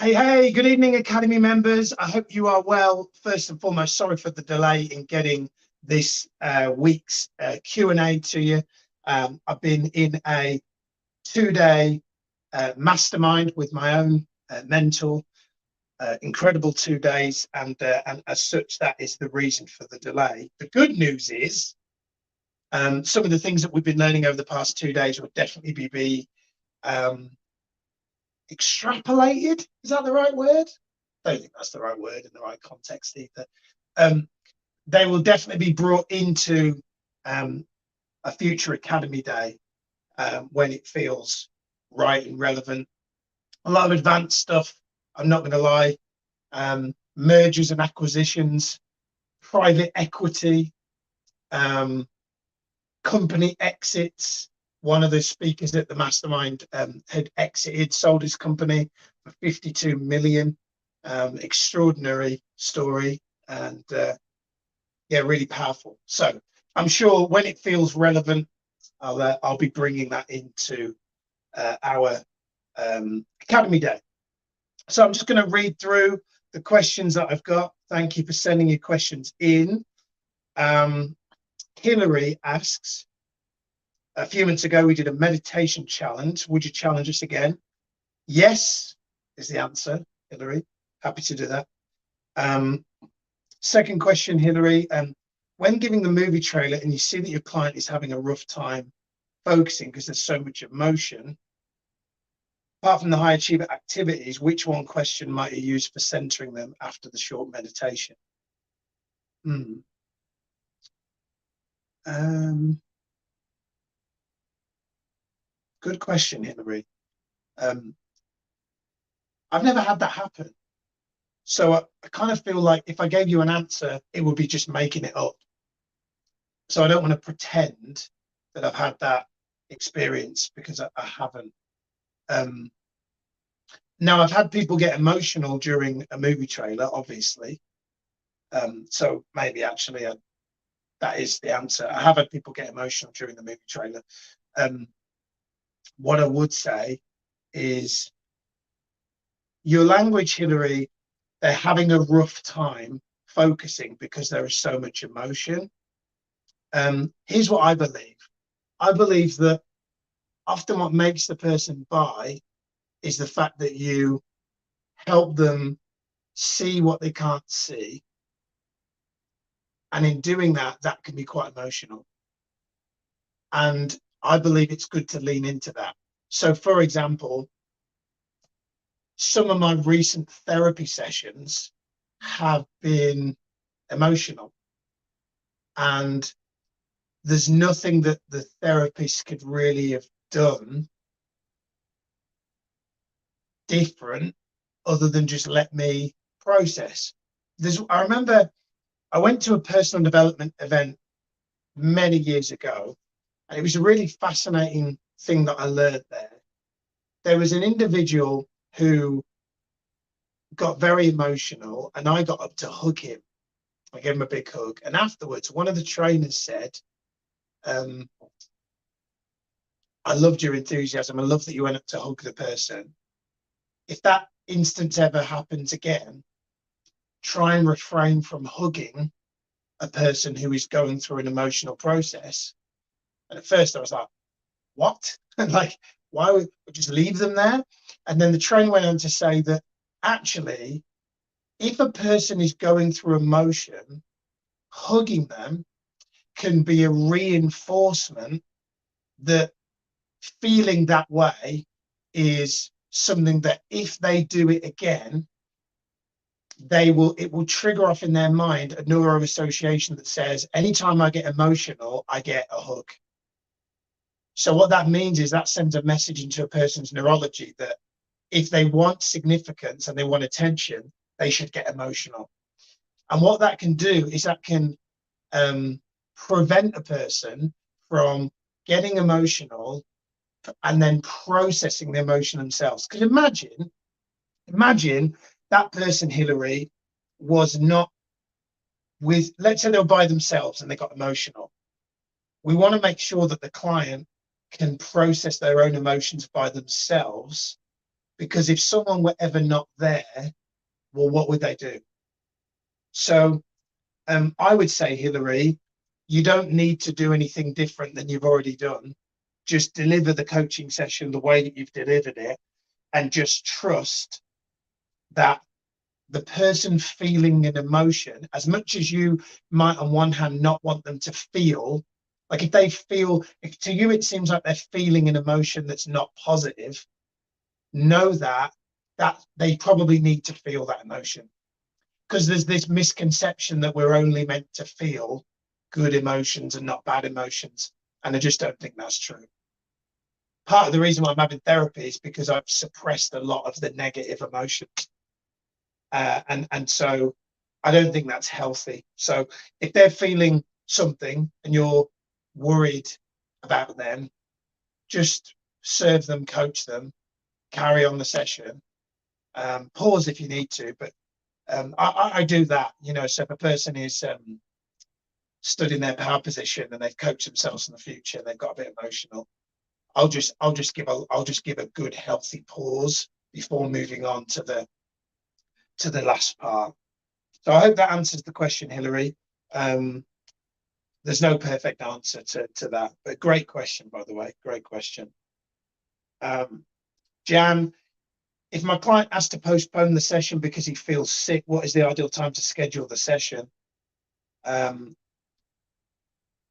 Hey, good evening, Academy members. I hope you are well. First and foremost, sorry for the delay in getting this week's Q&A to you. I've been in a 2-day mastermind with my own mentor, incredible 2 days, and as such, that is the reason for the delay. The good news is some of the things that we've been learning over the past 2 days will definitely be um, extrapolated. Is that the right word? I don't think that's the right word in the right context either. They will definitely be brought into a future Academy Day when it feels right and relevant. A lot of advanced stuff, I'm not going to lie. Mergers and acquisitions, private equity, company exits. One of the speakers at the mastermind had exited, sold his company for 52 million. Extraordinary story, and yeah, really powerful. So I'm sure when it feels relevant, I'll be bringing that into our Academy Day. So I'm just going to read through the questions that I've got. Thank you for sending your questions in. Hillary asks, a few months ago, we did a meditation challenge. Would you challenge us again? Yes, is the answer, Hillary. Happy to do that. Second question, Hillary. When giving the movie trailer and you see that your client is having a rough time focusing because there's so much emotion, apart from the high achiever activities, which one question might you use for centering them after the short meditation? Good question, Hillary. I've never had that happen. So I kind of feel like if I gave you an answer, it would be just making it up. So I don't want to pretend that I've had that experience because I haven't. Now, I've had people get emotional during a movie trailer, obviously. So maybe actually that is the answer. I have had people get emotional during the movie trailer. What I would say is your language, Hillary, they're having a rough time focusing because there is so much emotion. Here's what I believe. I believe that often what makes the person buy is the fact that you help them see what they can't see. And in doing that, that can be quite emotional. And I believe it's good to lean into that. So, for example, some of my recent therapy sessions have been emotional. And there's nothing that the therapist could really have done different other than just let me process. I remember I went to a personal development event many years ago, and it was a really fascinating thing that I learned there. There was an individual who got very emotional, and I got up to hug him. I gave him a big hug. And afterwards, one of the trainers said, I loved your enthusiasm. I love that you went up to hug the person. If that instance ever happens again, try and refrain from hugging a person who is going through an emotional process. And at first I was like, what? Like, why would we just leave them there? And then the trainer went on to say that actually, if a person is going through emotion, hugging them can be a reinforcement that feeling that way is something that if they do it again, it will trigger off in their mind a neuro association that says, anytime I get emotional, I get a hug. So what that means is that sends a message into a person's neurology that if they want significance and they want attention, they should get emotional. And what that can do is that can prevent a person from getting emotional and then processing the emotion themselves. Because imagine that person, Hillary, was not with, let's say they were by themselves and they got emotional. We want to make sure that the client can process their own emotions by themselves because if someone were ever not there, well, what would they do? So I would say, Hilary, you don't need to do anything different than you've already done. Just deliver the coaching session the way that you've delivered it, and just trust that the person feeling an emotion, as much as you might on one hand not want them to feel, like if they feel, if to you it seems like they're feeling an emotion that's not positive, know that they probably need to feel that emotion, because there's this misconception that we're only meant to feel good emotions and not bad emotions, and I just don't think that's true. Part of the reason why I'm having therapy is because I've suppressed a lot of the negative emotions, and so I don't think that's healthy. So if they're feeling something and you're worried about them, just serve them, coach them, carry on the session, pause if you need to, but I do that, you know. So if a person is stood in their power position and they've coached themselves in the future, they've got a bit emotional, I'll just give a good healthy pause before moving on to the last part. So I hope that answers the question, Hilary. There's no perfect answer to that, but great question, by the way. Great question. Jan, if my client has to postpone the session because he feels sick, what is the ideal time to schedule the session?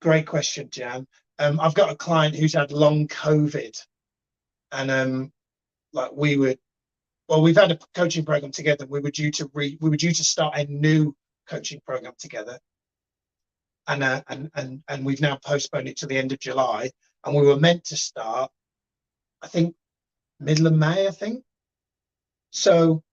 Great question, Jan. I've got a client who's had long COVID, and like we've had a coaching program together. We were due to start a new coaching program together, and we've now postponed it to the end of July, and we were meant to start, I think, middle of May, I think. So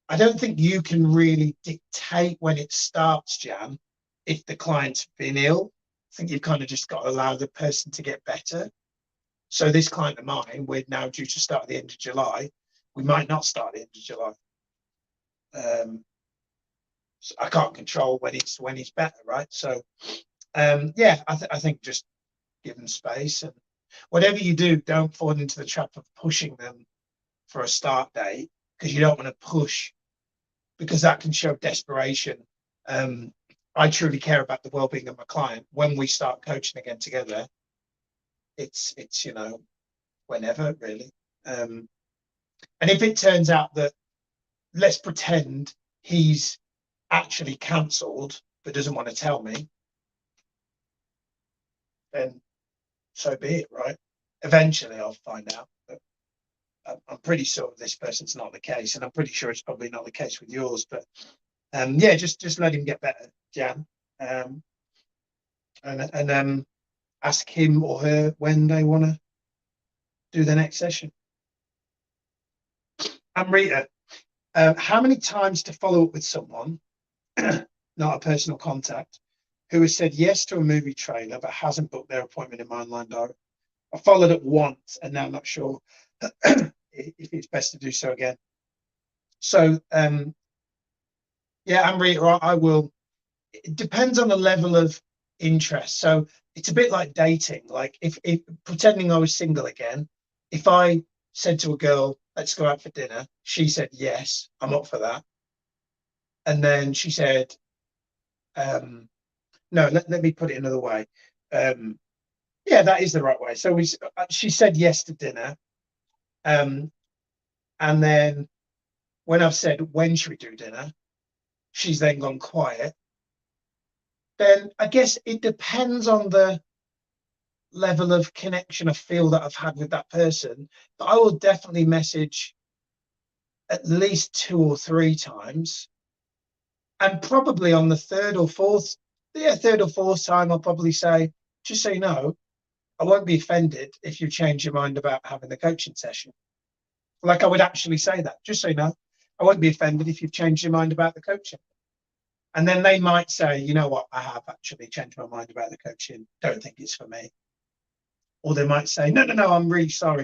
I don't think you can really dictate when it starts, Jan, if the client's been ill. I think you've kind of just got to allow the person to get better. So this client of mine, we're now due to start at the end of July. We might not start at the end of July. So I can't control when he's better, right? So yeah, I think just give them space, and whatever you do, don't fall into the trap of pushing them for a start date, because you don't want to push, because that can show desperation. I truly care about the well-being of my client. When we start coaching again together, it's you know, whenever really. And if it turns out that, let's pretend he's actually cancelled but doesn't want to tell me, then so be it, right? Eventually I'll find out. But I'm pretty sure this person's not the case, and I'm pretty sure it's probably not the case with yours. But yeah, just let him get better, Jan, and ask him or her when they want to do the next session. Amrita, how many times to follow up with someone, not a personal contact, who has said yes to a movie trailer but hasn't booked their appointment in my online diary? I followed up once and now I'm not sure if it's best to do so again. So yeah, Amrita, I will. It depends on the level of interest. So it's a bit like dating. Like if pretending I was single again, if I said to a girl, let's go out for dinner, she said yes, I'm up for that, and then she said no, let me put it another way. Yeah, that is the right way. So she said yes to dinner, and then when I've said when should we do dinner, she's then gone quiet. Then I guess it depends on the level of connection I feel that I've had with that person, but I will definitely message at least 2 or 3 times, and probably on the third or fourth time I'll probably say, just so you know, I won't be offended if you change your mind about having the coaching session. Like I would actually say that, just so you know, I won't be offended if you've changed your mind about the coaching. And then they might say, you know what, I have actually changed my mind about the coaching, don't think it's for me. Or they might say, no, I'm really sorry.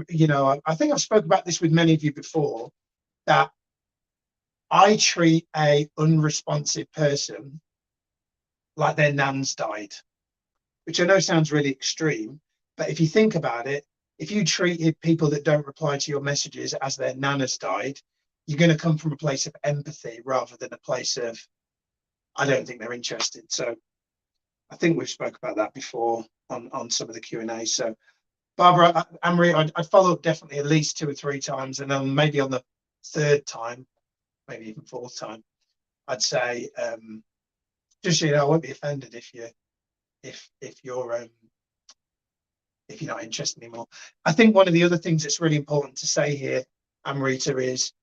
You know, I think I've spoken about this with many of you before, that I treat a unresponsive person like their nan's died, which I know sounds really extreme, but if you think about it, if you treated people that don't reply to your messages as their nana's died, you're going to come from a place of empathy rather than a place of, I don't think they're interested. So I think we've spoke about that before on some of the Q&A. So Barbara, Anne-Marie, I'd follow up definitely at least 2 or 3 times, and then maybe on the 3rd time, maybe even 4th time, I'd say, just, I won't be offended if you're not interested anymore. I think one of the other things that's really important to say here, Amrita, is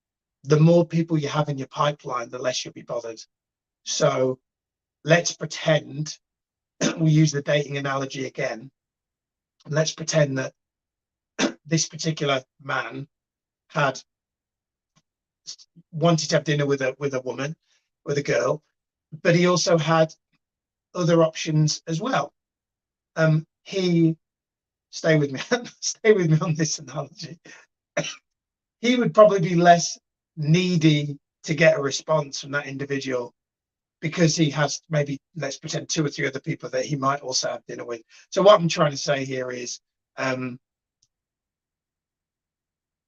the more people you have in your pipeline, the less you'll be bothered. So let's pretend, we use the dating analogy again. Let's pretend that this particular man had wanted to have dinner with a woman, with a girl, but he also had other options as well. He stay with me on this analogy. He would probably be less needy to get a response from that individual because he has maybe, let's pretend, 2 or 3 other people that he might also have dinner with. So what I'm trying to say here is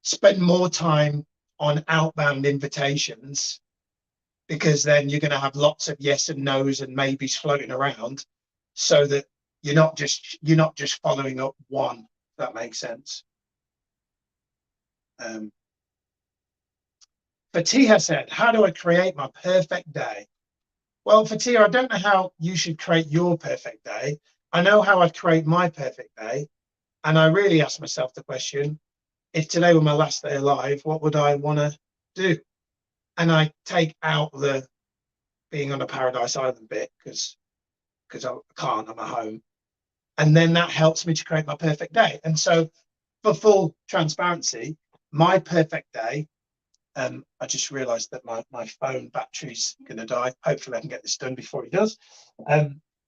spend more time on outbound invitations, because then you're going to have lots of yes and no's and maybes floating around, so that you're not just following up one, if that makes sense. Fatiha said, how do I create my perfect day? Well, Fatiha, I don't know how you should create your perfect day. I know how I'd create my perfect day. And I really asked myself the question, if today were my last day alive, what would I want to do? And I take out the being on a paradise island bit because I can't, I'm at home. And then that helps me to create my perfect day. And so for full transparency, my perfect day, I just realized that my phone battery's going to die. Hopefully I can get this done before it does.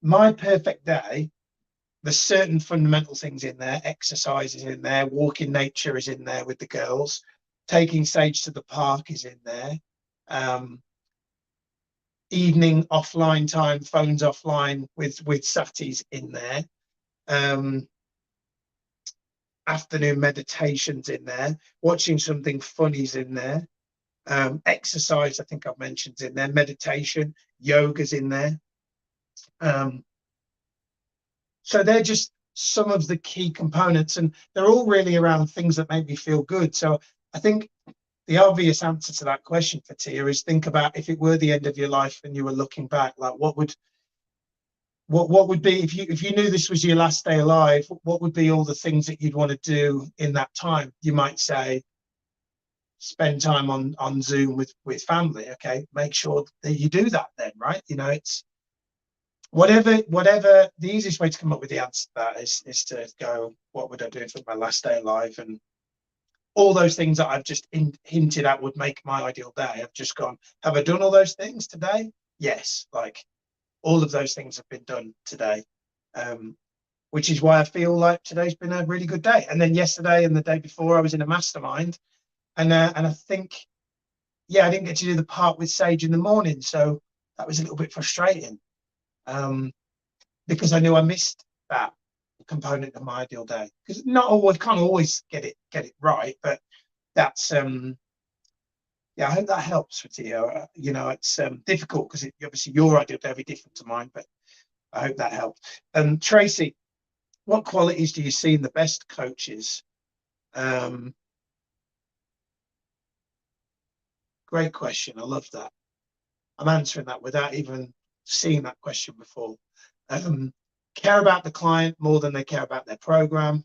My perfect day, there's certain fundamental things in there. Exercise is in there. Walk in nature is in there with the girls. Taking Sage to the park is in there. Evening offline time, phones offline with Sati's in there. Afternoon meditations in there. Watching something funny's in there. Exercise, I think I've mentioned, in there. Meditation, yoga's in there. So they're just some of the key components, and they're all really around things that make me feel good. So I think the obvious answer to that question, Fatia, is think about if it were the end of your life and you were looking back, like what would be, if you knew this was your last day alive, what would be all the things that you'd want to do in that time? You might say, spend time on Zoom with family. Okay, make sure that you do that then, right? It's whatever. The easiest way to come up with the answer to that is to go, what would I do for my last day alive? And all those things that I've just hinted at would make my ideal day. I've just gone, have I done all those things today? Yes, like all of those things have been done today, which is why I feel like today's been a really good day. And then yesterday and the day before, I was in a mastermind, and I think, I didn't get to do the part with Sage in the morning, so that was a little bit frustrating, because I knew I missed that component of my ideal day. Because can't always get it right, but that's I hope that helps with you. It's difficult because obviously your ideal day will be different to mine, but I hope that helped. Tracy, what qualities do you see in the best coaches? Great question. I love that. I'm answering that without even seeing that question before. Care about the client more than they care about their program.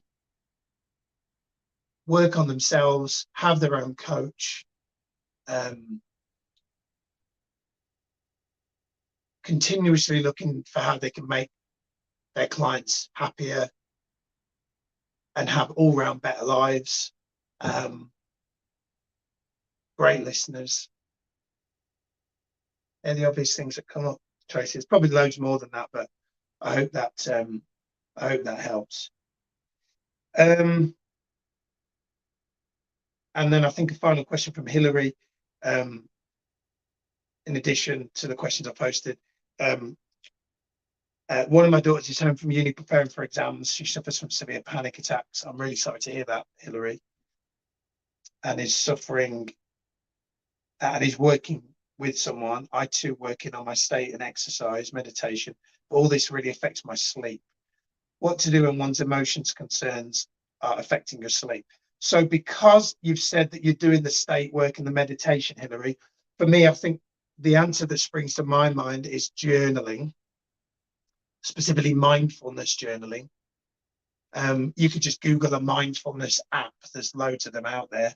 Work on themselves. Have their own coach. Continuously looking for how they can make their clients happier and have all-round better lives. Great listeners. They're the obvious things that come up, Tracy. There's probably loads more than that, but I hope that helps. And then I think a final question from Hillary, in addition to the questions I posted. One of my daughters is home from uni preparing for exams. She suffers from severe panic attacks. I'm really sorry to hear that, Hilary. And is suffering and is working with someone. I too working on my state and exercise, meditation. All this really affects my sleep. What to do when one's emotions, concerns are affecting your sleep. So because you've said that you're doing the state work and the meditation, Hilary, for me, I think the answer that springs to my mind is journaling, specifically mindfulness journaling. You could just Google a mindfulness app. There's loads of them out there.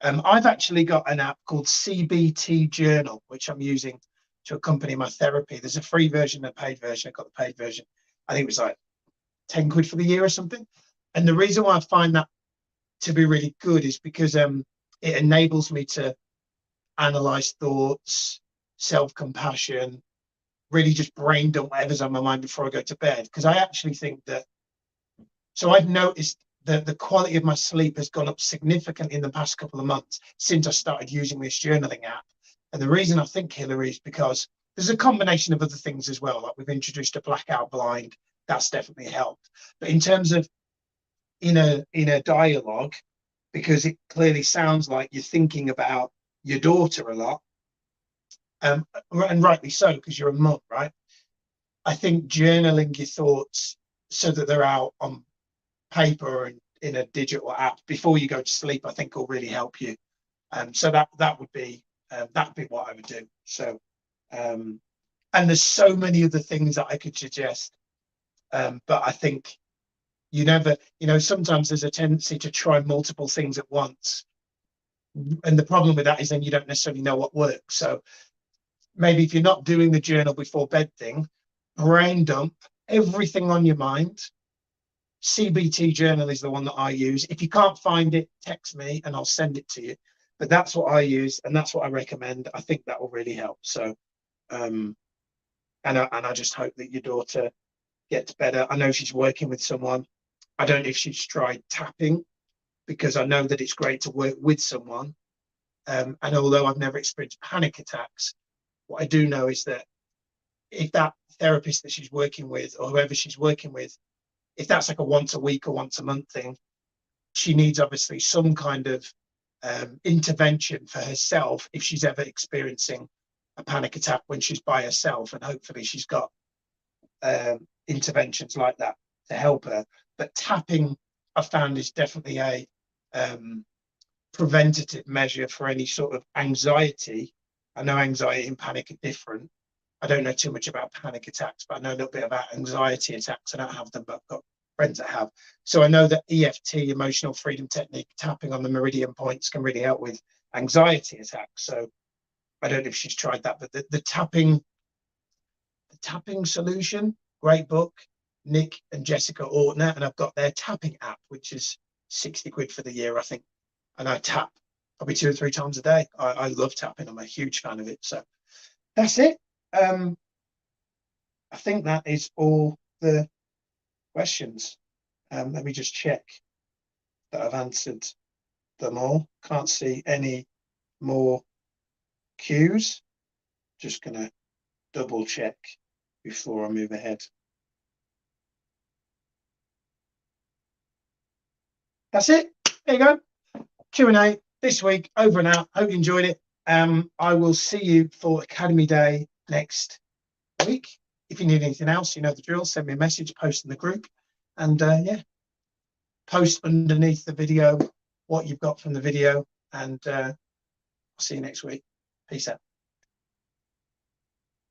I've actually got an app called CBT Journal, which I'm using to accompany my therapy. There's a free version and a paid version. I got the paid version. I think it was like 10 quid for the year or something. And the reason why I find that to be really good is because it enables me to analyze thoughts, self-compassion, really just brain dump whatever's on my mind before I go to bed. Because I actually think that, so I've noticed that the quality of my sleep has gone up significantly in the past couple of months since I started using this journaling app. And the reason I think, Hilary, is because there's a combination of other things as well. Like we've introduced a blackout blind, that's definitely helped. But in terms of in a dialogue, because it clearly sounds like you're thinking about your daughter a lot, and rightly so, because you're a mum, right? I think journaling your thoughts so that they're out on paper and in a digital app before you go to sleep, I think will really help you. So that would be what I would do. So, and there's so many other things that I could suggest, but I think you never, sometimes there's a tendency to try multiple things at once, and the problem with that is then you don't necessarily know what works. So maybe if you're not doing the journal before bed thing, brain dump everything on your mind. CBT Journal is the one that I use. If you can't find it, text me and I'll send it to you. But that's what I use and that's what I recommend. I think that will really help. So, and I just hope that your daughter gets better. I know she's working with someone. I don't know if she's tried tapping, because I know that it's great to work with someone. And although I've never experienced panic attacks, what I do know is that if that therapist that she's working with or whoever she's working with, if that's like a once a week or once a month thing, she needs obviously some kind of intervention for herself if she's ever experiencing a panic attack when she's by herself. And hopefully she's got interventions like that to help her. But tapping, I found, is definitely a preventative measure for any sort of anxiety. I know anxiety and panic are different. I don't know too much about panic attacks, but I know a little bit about anxiety attacks. I don't have them, but I've got friends that have. So I know that EFT, emotional freedom technique, tapping on the meridian points can really help with anxiety attacks. So I don't know if she's tried that, but the tapping solution, great book, Nick and Jessica Ortner, and I've got their tapping app, which is 60 quid for the year, I think. And I tap probably 2 or 3 times a day. I love tapping. I'm a huge fan of it. So that's it. I think that is all the questions. Let me just check that I've answered them all. Can't see any more cues. Just gonna double check before I move ahead. That's it. There you go. Q&A this week, over and out. Hope you enjoyed it. I will see you for Academy Day next week. If you need anything else, you know the drill. Send me a message, post in the group, and yeah, post underneath the video what you've got from the video, and I'll see you next week. Peace out.